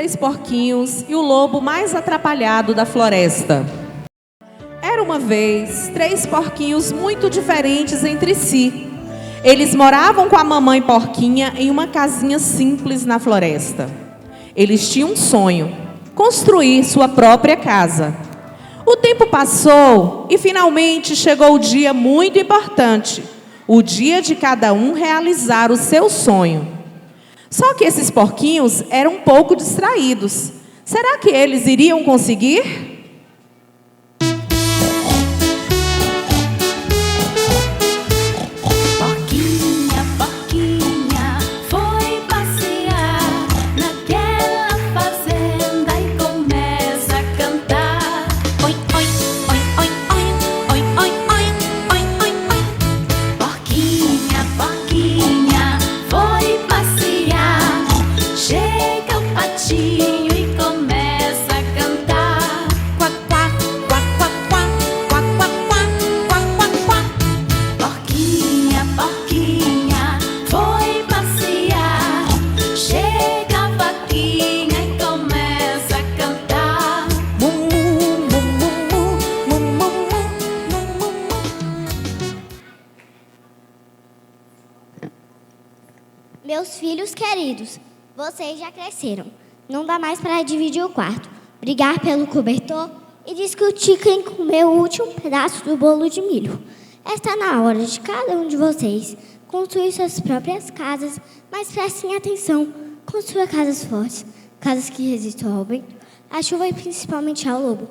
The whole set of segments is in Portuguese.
três porquinhos e o lobo mais atrapalhado da floresta. Era uma vez três porquinhos muito diferentes entre si. Eles moravam com a mamãe porquinha em uma casinha simples na floresta. Eles tinham um sonho: construir sua própria casa. O tempo passou e finalmente chegou o dia muito importante, o dia de cada um realizar o seu sonho. Só que esses porquinhos eram um pouco distraídos. Será que eles iriam conseguir? Meus filhos queridos, vocês já cresceram. Não dá mais para dividir o quarto, brigar pelo cobertor e discutir quem comeu o último pedaço do bolo de milho. Está na hora de cada um de vocês construir suas próprias casas, mas prestem atenção. Construa casas fortes, casas que resistam ao vento, à chuva e principalmente ao lobo.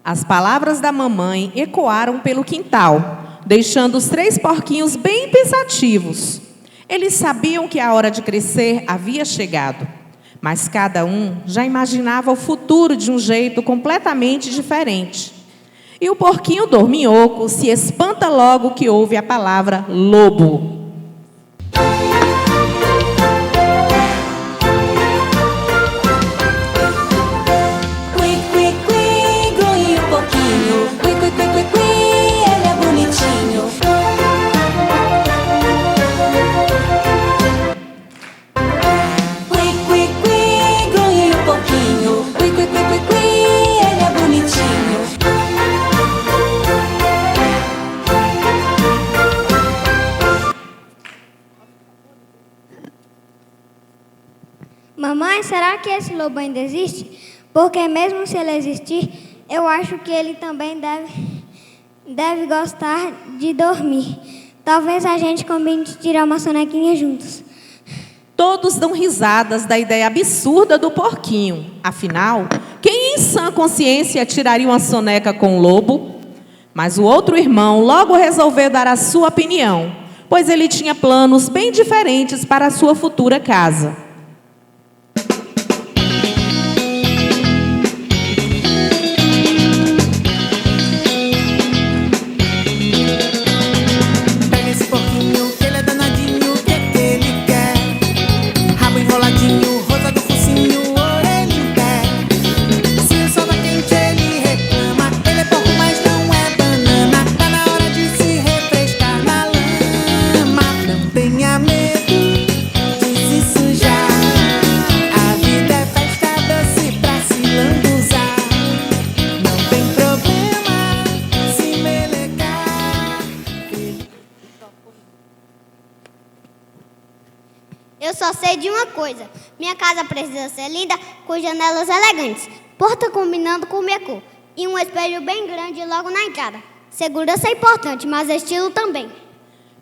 As palavras da mamãe ecoaram pelo quintal, deixando os três porquinhos bem pensativos. Eles sabiam que a hora de crescer havia chegado, mas cada um já imaginava o futuro de um jeito completamente diferente. E o porquinho dorminhoco se espanta logo que ouve a palavra lobo. Mamãe, será que esse lobo ainda existe? Porque mesmo se ele existir, eu acho que ele também deve gostar de dormir. Talvez a gente combine de tirar uma sonequinha juntos. Todos dão risadas da ideia absurda do porquinho. Afinal, quem em sã consciência tiraria uma soneca com o lobo? Mas o outro irmão logo resolveu dar a sua opinião, pois ele tinha planos bem diferentes para a sua futura casa. Eu só sei de uma coisa: minha casa precisa ser linda, com janelas elegantes, porta combinando com minha cor e um espelho bem grande logo na entrada. Segurança é importante, mas estilo também.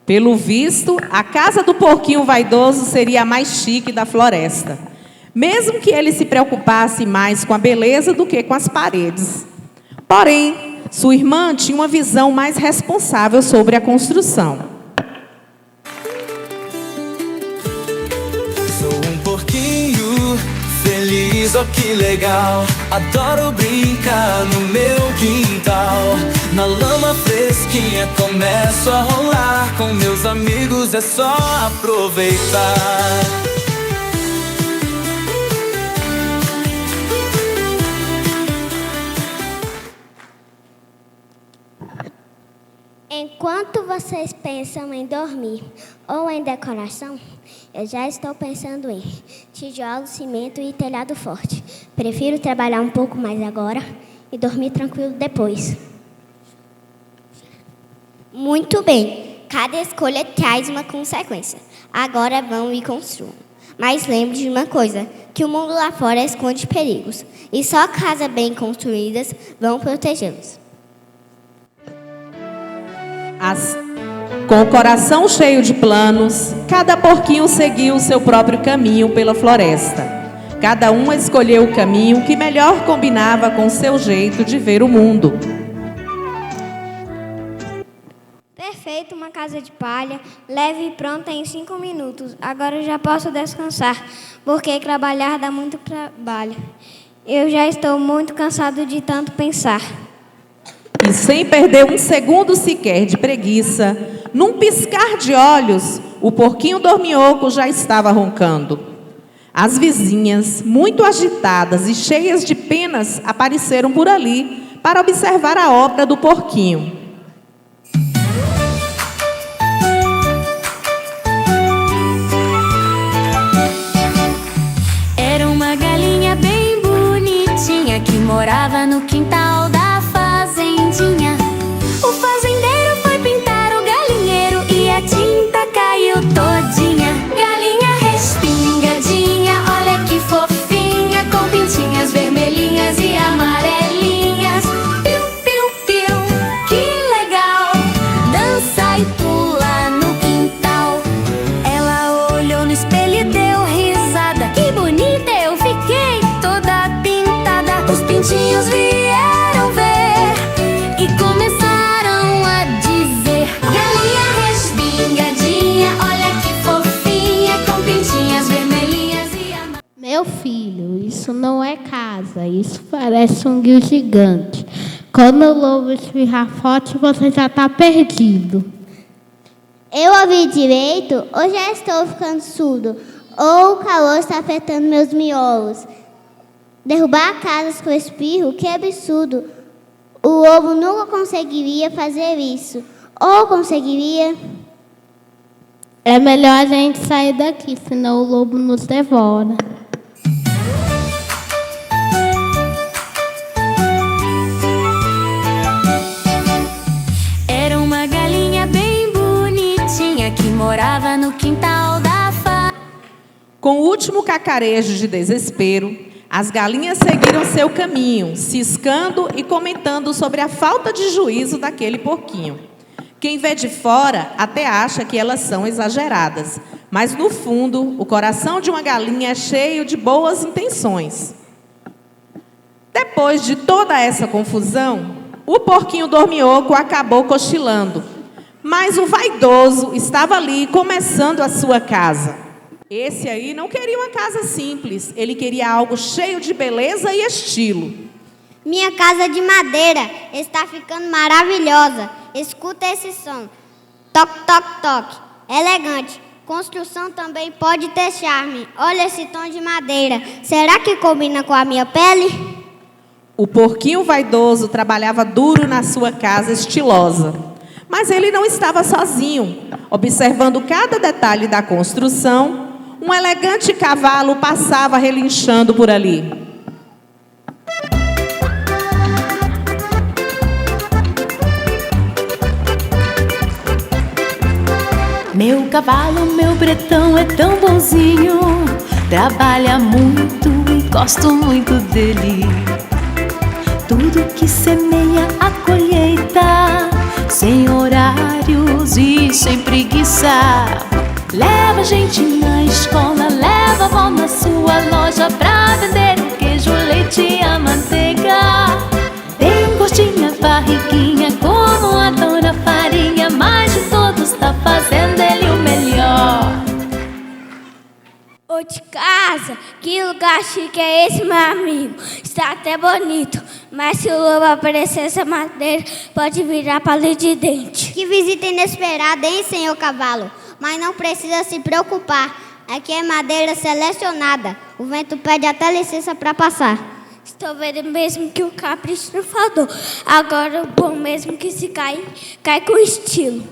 Pelo visto, a casa do porquinho vaidoso seria a mais chique da floresta, mesmo que ele se preocupasse mais com a beleza do que com as paredes. Porém, sua irmã tinha uma visão mais responsável sobre a construção. Feliz, oh que legal, adoro brincar no meu quintal. Na lama fresquinha começo a rolar, com meus amigos é só aproveitar. Enquanto vocês pensam em dormir ou em decoração, eu já estou pensando em tijolo, cimento e telhado forte. Prefiro trabalhar um pouco mais agora e dormir tranquilo depois. Muito bem, cada escolha traz uma consequência. Agora vão e construam. Mas lembre de uma coisa, que o mundo lá fora esconde perigos. E só casas bem construídas vão protegê-los. Com o coração cheio de planos, cada porquinho seguiu o seu próprio caminho pela floresta. Cada um escolheu o caminho que melhor combinava com seu jeito de ver o mundo. Perfeito, uma casa de palha, leve e pronta em 5 minutos. Agora eu já posso descansar, porque trabalhar dá muito trabalho. Eu já estou muito cansado de tanto pensar. E sem perder um segundo sequer de preguiça, num piscar de olhos, o porquinho dorminhoco já estava roncando. As vizinhas, muito agitadas e cheias de penas, apareceram por ali para observar a obra do porquinho. Era uma galinha bem bonitinha que morava no quintal da fazendinha. O fazendeiro foi pintar o galinheiro e a tinta caiu todinha. Galinha respingadinha, olha que fofinha, com pintinhas vermelhinhas e amarelinhas. Piu, piu, piu, que legal, dança e pula no quintal. Ela olhou no espelho e deu risada. Que bonita eu fiquei, toda pintada. Os pintinhos vieram ver e começaram a dizer: galinha respingadinha, olha que fofinha, com pintinhas vermelhinhas e amarelinhas. Meu filho, isso não é casa, isso parece um guio gigante. Quando o lobo espirrar forte, você já está perdido. Eu ouvi direito ou já estou ficando surdo? Ou o calor está afetando meus miolos? Derrubar casas com espirro? Que absurdo! O lobo nunca conseguiria fazer isso. Ou conseguiria? É melhor a gente sair daqui, senão o lobo nos devora. Era uma galinha bem bonitinha que morava no quintal da fazenda. Com o último cacarejo de desespero, as galinhas seguiram seu caminho, ciscando e comentando sobre a falta de juízo daquele porquinho. Quem vê de fora até acha que elas são exageradas, mas no fundo, o coração de uma galinha é cheio de boas intenções. Depois de toda essa confusão, o porquinho dorminhoco acabou cochilando, mas o vaidoso estava ali começando a sua casa. Esse aí não queria uma casa simples, ele queria algo cheio de beleza e estilo. Minha casa de madeira está ficando maravilhosa. Escuta esse som. Toque, toque, toque. Elegante. Construção também pode ter charme. Olha esse tom de madeira. Será que combina com a minha pele? O porquinho vaidoso trabalhava duro na sua casa estilosa. Mas ele não estava sozinho. Observando cada detalhe da construção, um elegante cavalo passava relinchando por ali. Meu cavalo, meu bretão é tão bonzinho, trabalha muito e gosto muito dele. Tudo que semeia a colheita, sem horários e sem preguiça. Leva a gente na escola, leva a avó na sua loja pra vender o queijo, o leite e a manteiga. Tem um gostinho, a barriguinha, como adora a farinha, mas de todos tá fazendo ele o melhor. Ô de casa, que lugar chique é esse, meu amigo? Está até bonito, mas se o lobo aparecer essa madeira, pode virar palito de dente. Que visita inesperada, hein, senhor cavalo? Mas não precisa se preocupar. Aqui é madeira selecionada. O vento pede até licença para passar. Estou vendo mesmo que o capricho não faltou. Agora o bom mesmo que se cai, cai com estilo.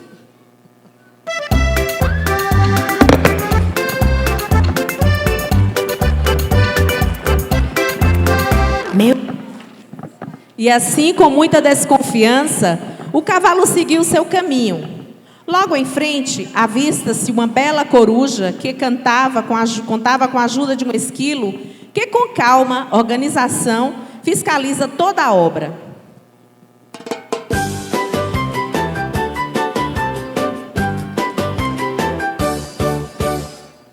E assim, com muita desconfiança, o cavalo seguiu seu caminho. Logo em frente, avista-se uma bela coruja que contava com a ajuda de um esquilo que, com calma, organização, fiscaliza toda a obra.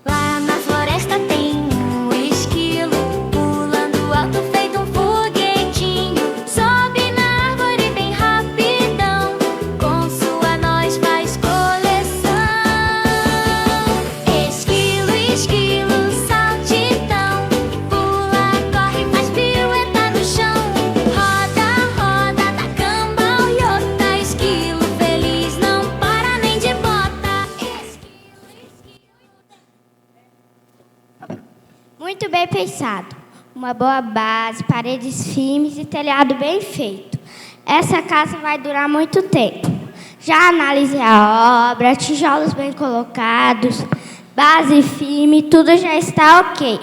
Lá na floresta tem um esquilo, pulando alto feito um foguetinho. Sobe na árvore bem rapidão, com sua noz faz coleção. Esquilo, esquilo, saltitão, pula, corre, faz pirueta no chão. Roda, roda, dá cambalhota. Esquilo feliz, não para nem de bota. Muito bem pensado. Uma boa base, paredes firmes e telhado bem feito. Essa casa vai durar muito tempo. Já analisei a obra, tijolos bem colocados, base firme, tudo já está ok.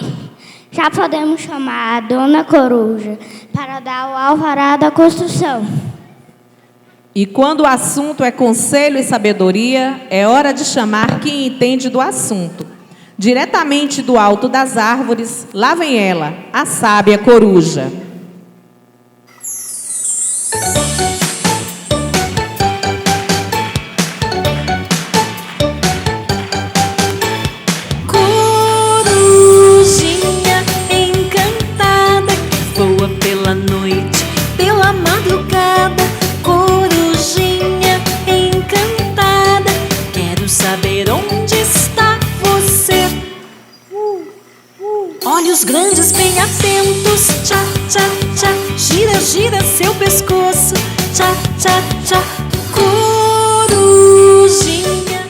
Já podemos chamar a Dona Coruja para dar o alvará da construção. E quando o assunto é conselho e sabedoria, é hora de chamar quem entende do assunto. Diretamente do alto das árvores, lá vem ela, a sábia coruja. Corujinha encantada que voa pela noite, pela madrugada. Corujinha encantada, quero saber onde está você. Olhos grandes bem atentos, tchá, tchá, tchá. Gira, gira seu pescoço, tchá, tchá, tchá. Corujinha.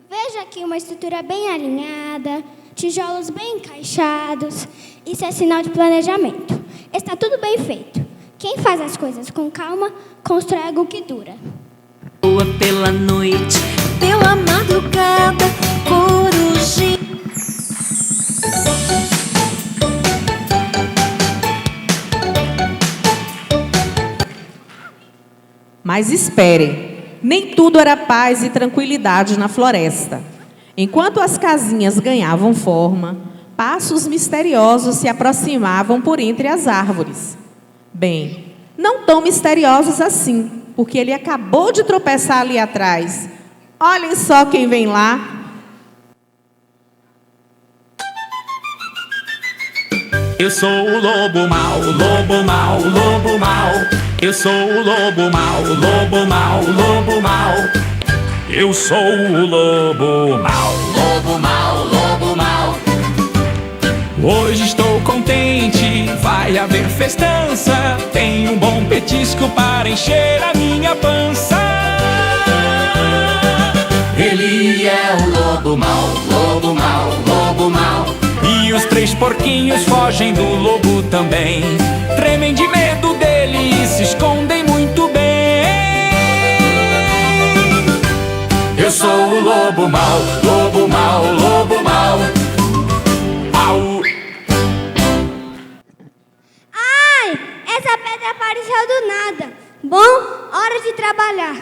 Veja aqui uma estrutura bem alinhada, tijolos bem encaixados. Isso é sinal de planejamento. Está tudo bem feito. Quem faz as coisas com calma, constrói algo que dura. Voa pela noite, pela madrugada. Corujinha. Mas esperem, nem tudo era paz e tranquilidade na floresta. Enquanto as casinhas ganhavam forma, passos misteriosos se aproximavam por entre as árvores. Bem, não tão misteriosos assim, porque ele acabou de tropeçar ali atrás. Olhem só quem vem lá. Eu sou o lobo mau, lobo mau, lobo mau. Eu sou o lobo mau, lobo mau, lobo mau. Eu sou o lobo mau, lobo mau, lobo mau. Hoje estou contente, vai haver festança. Tenho um bom petisco para encher a minha pança. Ele é o lobo mau, lobo mau, lobo mau. E os três porquinhos fogem do lobo também. Tremem de medo dele e se escondem muito bem. Eu sou o lobo mau, lobo mau, lobo mau. Au. Ai, essa pedra apareceu do nada. Bom, hora de trabalhar.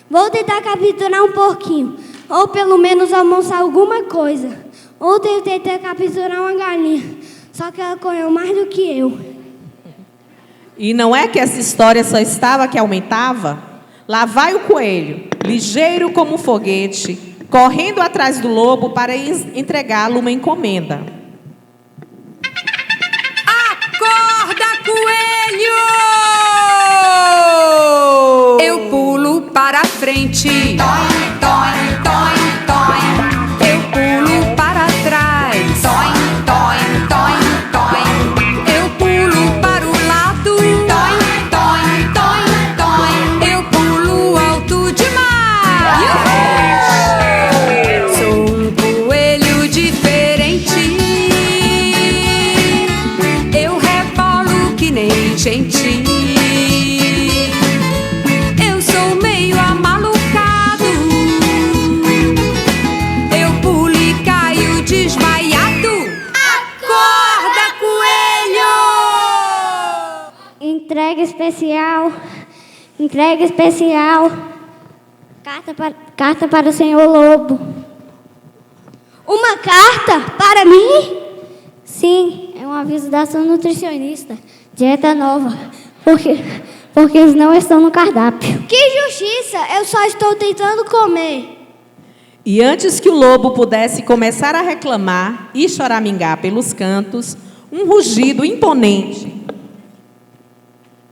Vou tentar capturar um porquinho, ou pelo menos almoçar alguma coisa. Ontem eu tentei capturar uma galinha, só que ela correu mais do que eu. E não é que essa história só estava que aumentava? Lá vai o coelho, ligeiro como um foguete, correndo atrás do lobo para entregá-lo uma encomenda. Acorda, coelho! Eu pulo para a frente. Toim, toim, toim, toim. Eu pulo para trás. Toim, toim, toim, toim. Eu pulo para o lado. Toim, toim, toim, toim. Eu pulo alto demais. Sou um coelho diferente. Eu especial. Entrega especial. Carta para o senhor Lobo. Uma carta para mim? Sim, é um aviso da sua nutricionista. Dieta nova. Porque eles não estão no cardápio. Que justiça! Eu só estou tentando comer. E antes que o lobo pudesse começar a reclamar e choramingar pelos cantos, um rugido imponente,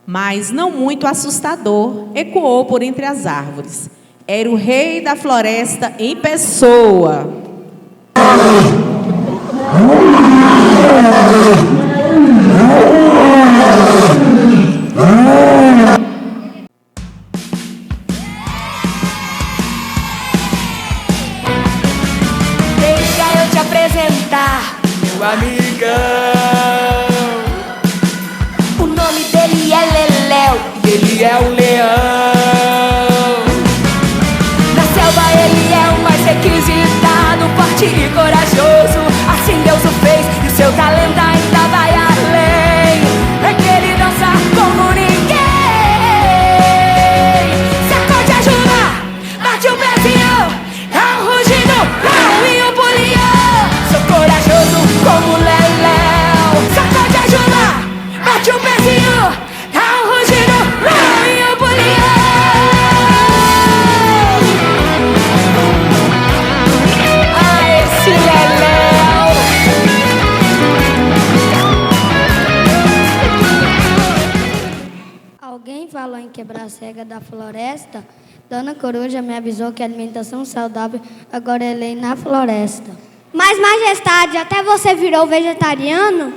mas não muito assustador, ecoou por entre as árvores. Era o rei da floresta em pessoa. Deixa eu te apresentar Meu amigão, o nome dele é Leléu. ele é o leão. Na selva ele é o mais requisitado, forte e corajoso. Assim Deus o fez e o seu talento ainda vai além. É que ele dança como ninguém. Sacode a juba, bate o pezinho, é um rugido, e um pulinho. Sou corajoso como Leléu. Sacode a juba, bate o pezinho, é um rugido, e um pulinho. Esse Leléu. Alguém falou em quebrar a cega da floresta? Dona Coruja me avisou que a alimentação saudável agora é lei na floresta. Mas, majestade, até você virou vegetariano?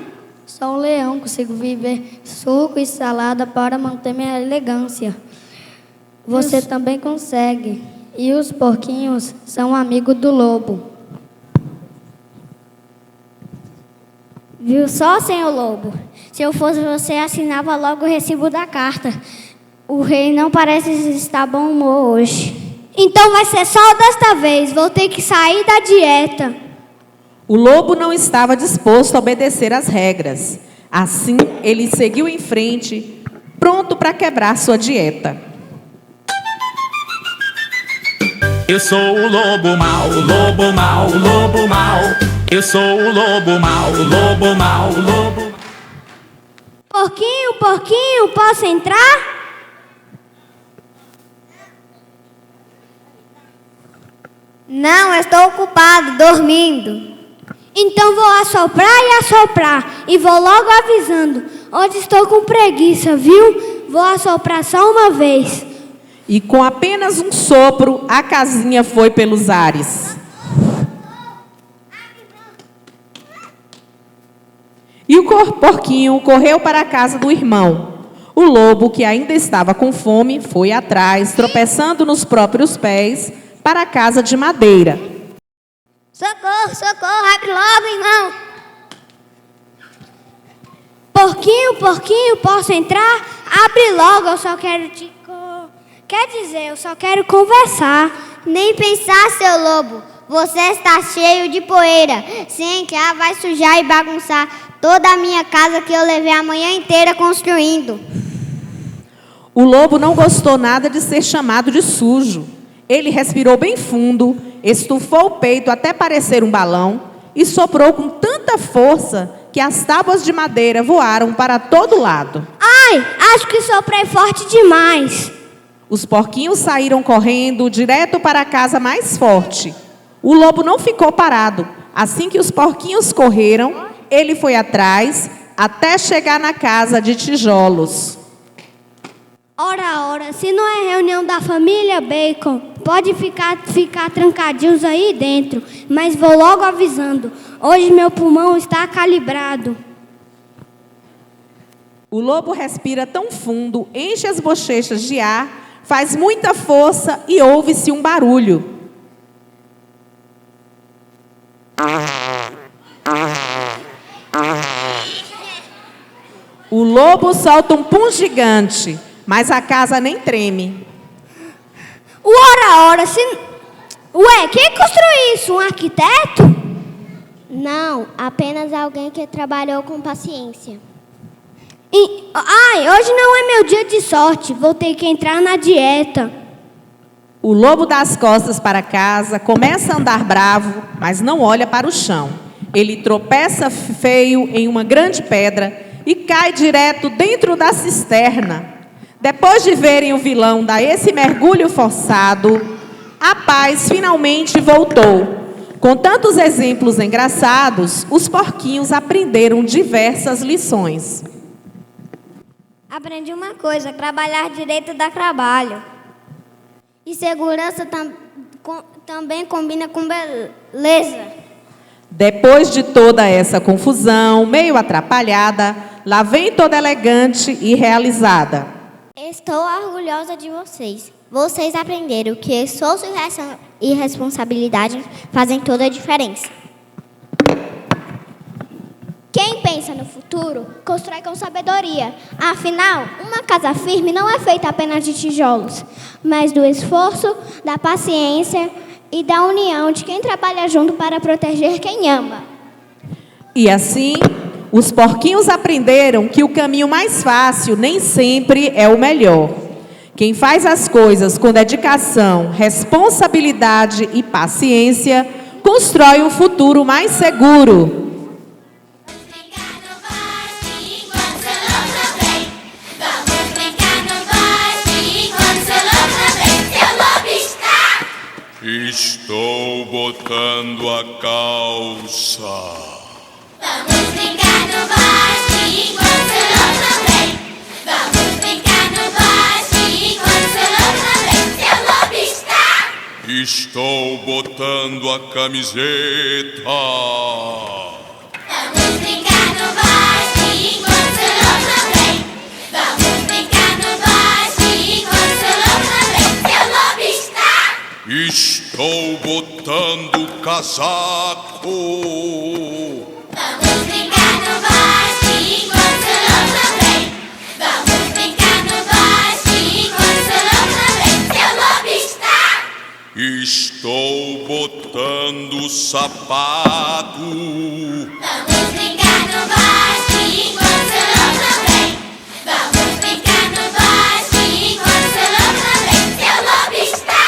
Sou um leão, consigo viver suco e salada para manter minha elegância. Você também consegue. E os porquinhos são amigos do lobo. Viu só, senhor Lobo? Se eu fosse você, assinava logo o recibo da carta. O rei não parece estar bom humor hoje. Então vai ser só desta vez. Vou ter que sair da dieta. O lobo não estava disposto a obedecer às regras. Assim, ele seguiu em frente, pronto para quebrar sua dieta. Eu sou o lobo mau, o lobo mau, o lobo mau. Eu sou o lobo mau, o lobo mau, o lobo. Porquinho, porquinho, posso entrar? Não, eu estou ocupado, dormindo. Então vou assoprar e assoprar. E vou logo avisando. Hoje estou com preguiça, viu? Vou assoprar só uma vez. E com apenas um sopro, a casinha foi pelos ares. E o porquinho correu para a casa do irmão. O lobo, que ainda estava com fome, foi atrás, tropeçando nos próprios pés, para a casa de madeira. Socorro, socorro, abre logo, irmão. Porquinho, porquinho, posso entrar? Abre logo, eu só quero te... Quer dizer, eu só quero conversar. Nem pensar, seu lobo. Você está cheio de poeira. Se entrar, vai sujar e bagunçar toda a minha casa que eu levei a manhã inteira construindo. O lobo não gostou nada de ser chamado de sujo. Ele respirou bem fundo, estufou o peito até parecer um balão e soprou com tanta força que as tábuas de madeira voaram para todo lado. Ai, acho que soprei forte demais. Os porquinhos saíram correndo direto para a casa mais forte. O lobo não ficou parado. Assim que os porquinhos correram, ele foi atrás até chegar na casa de tijolos. Ora, se não é reunião da família Bacon, pode ficar trancadinhos aí dentro, mas vou logo avisando. Hoje meu pulmão está calibrado. O lobo respira tão fundo, enche as bochechas de ar, faz muita força e ouve-se um barulho. O lobo solta um pum gigante, mas a casa nem treme. Ora, se... Ué, quem construiu isso? Um arquiteto? Não, apenas alguém que trabalhou com paciência. Hoje não é meu dia de sorte. Vou ter que entrar na dieta. O lobo dá as costas para casa, começa a andar bravo, mas não olha para o chão. Ele tropeça feio em uma grande pedra e cai direto dentro da cisterna. Depois de verem o vilão dar esse mergulho forçado, a paz finalmente voltou. Com tantos exemplos engraçados, os porquinhos aprenderam diversas lições. Aprendi uma coisa: trabalhar direito dá trabalho. E segurança também combina com beleza. Depois de toda essa confusão, meio atrapalhada, lá vem toda elegante e realizada. Estou orgulhosa de vocês. Vocês aprenderam que esforço e responsabilidade fazem toda a diferença. Quem pensa no futuro, constrói com sabedoria. Afinal, uma casa firme não é feita apenas de tijolos, mas do esforço, da paciência e da união de quem trabalha junto para proteger quem ama. E assim, os porquinhos aprenderam que o caminho mais fácil nem sempre é o melhor. Quem faz as coisas com dedicação, responsabilidade e paciência, constrói um futuro mais seguro. Estou botando a calça. Vamos brincar no bosque enquanto o lobo não vem. Vamos brincar no bosque enquanto o lobo não vem. Seu lobo está. Estou botando a camiseta. Vamos brincar no bosque enquanto o lobo não vem. Vamos brincar no bosque enquanto o lobo não vem. Seu lobo está. Estou botando o casaco. Vamos brincar no bosque enquanto o lobo não vem. Vamos brincar no bosque enquanto o lobo não vem. Seu lobo está. Estou botando o sapato. Vamos brincar no bosque enquanto o lobo não vem. Vamos brincar no bosque enquanto o lobo não vem. Seu lobo está.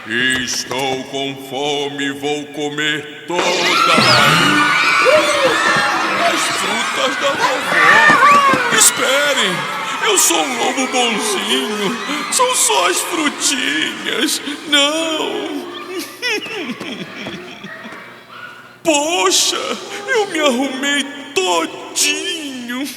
Estou com fome, vou comer todas as frutas da vovó. Esperem, eu sou um lobo bonzinho. São só as frutinhas. Não. Poxa, eu me arrumei todinho.